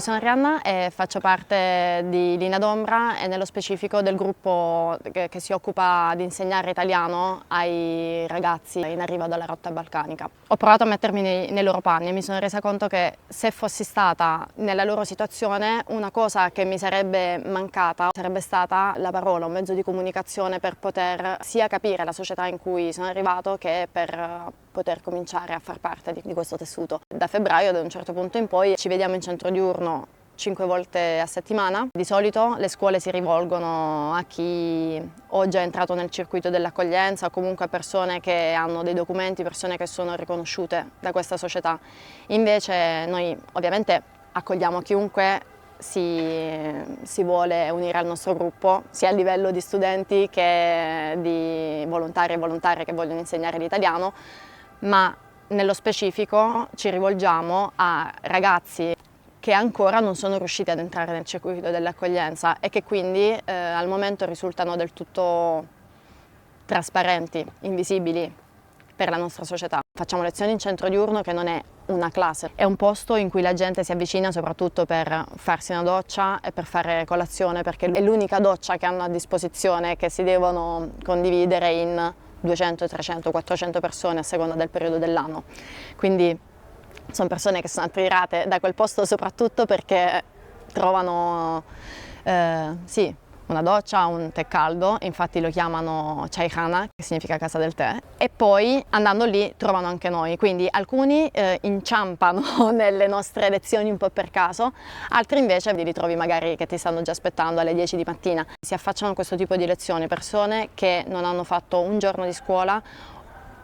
Sono Arianna e faccio parte di Linea d'Ombra e nello specifico del gruppo che si occupa di insegnare italiano ai ragazzi in arrivo dalla rotta balcanica. Ho provato a mettermi nei loro panni e mi sono resa conto che se fossi stata nella loro situazione una cosa che mi sarebbe mancata sarebbe stata la parola, un mezzo di comunicazione per poter sia capire la società in cui sono arrivato che per poter cominciare a far parte di questo tessuto. Da febbraio, da un certo punto in poi, ci vediamo in centro diurno 5 volte a settimana. Di solito le scuole si rivolgono a chi o già è entrato nel circuito dell'accoglienza o comunque a persone che hanno dei documenti, persone che sono riconosciute da questa società. Invece noi ovviamente accogliamo chiunque si vuole unire al nostro gruppo, sia a livello di studenti che di volontari e volontarie che vogliono insegnare l'italiano, ma nello specifico ci rivolgiamo a ragazzi che ancora non sono riusciti ad entrare nel circuito dell'accoglienza e che quindi al momento risultano del tutto trasparenti, invisibili per la nostra società. Facciamo lezioni in centro diurno che non è una classe, è un posto in cui la gente si avvicina soprattutto per farsi una doccia e per fare colazione, perché è l'unica doccia che hanno a disposizione, che si devono condividere in 200, 300, 400 persone a seconda del periodo dell'anno. Quindi sono persone che sono attirate da quel posto soprattutto perché trovano una doccia, un tè caldo, infatti lo chiamano Chaikhana, che significa casa del tè, e poi andando lì trovano anche noi, quindi alcuni inciampano nelle nostre lezioni un po' per caso, altri invece li ritrovi magari che ti stanno già aspettando alle 10 di mattina. Si affacciano a questo tipo di lezioni persone che non hanno fatto un giorno di scuola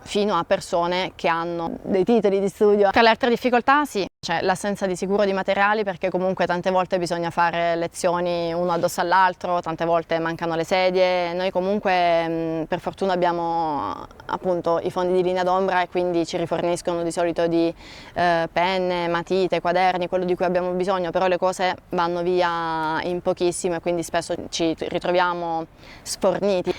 fino a persone che hanno dei titoli di studio. Tra le altre difficoltà sì, c'è l'assenza di sicuro di materiali, perché comunque tante volte bisogna fare lezioni uno addosso all'altro, tante volte mancano le sedie. Noi comunque per fortuna abbiamo appunto i fondi di Linea d'Ombra e quindi ci riforniscono di solito di penne, matite, quaderni, quello di cui abbiamo bisogno, però le cose vanno via in pochissimo e quindi spesso ci ritroviamo sforniti.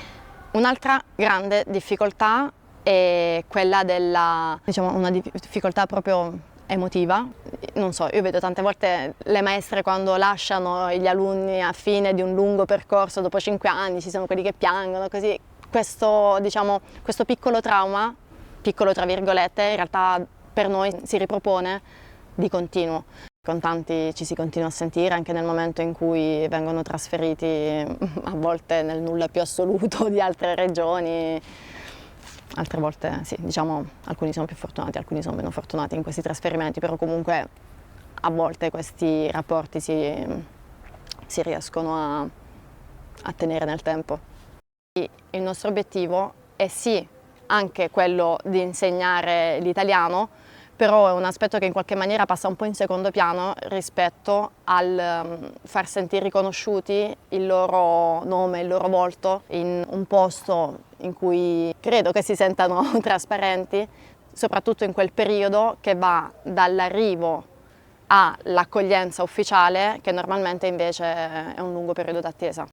Un'altra grande difficoltà è quella della, una difficoltà proprio emotiva. Non so, io vedo tante volte le maestre quando lasciano gli alunni a fine di un lungo percorso, dopo 5 anni, ci sono quelli che piangono, così. Questo piccolo trauma, piccolo tra virgolette, in realtà per noi si ripropone di continuo. Con tanti ci si continua a sentire anche nel momento in cui vengono trasferiti, a volte nel nulla più assoluto di altre regioni. Altre volte sì, alcuni sono più fortunati, alcuni sono meno fortunati in questi trasferimenti, però comunque a volte questi rapporti si riescono a tenere nel tempo. Il nostro obiettivo è sì anche quello di insegnare l'italiano, però è un aspetto che in qualche maniera passa un po' in secondo piano rispetto al far sentire riconosciuti il loro nome, il loro volto in un posto in cui credo che si sentano trasparenti, soprattutto in quel periodo che va dall'arrivo all'accoglienza ufficiale, che normalmente invece è un lungo periodo d'attesa.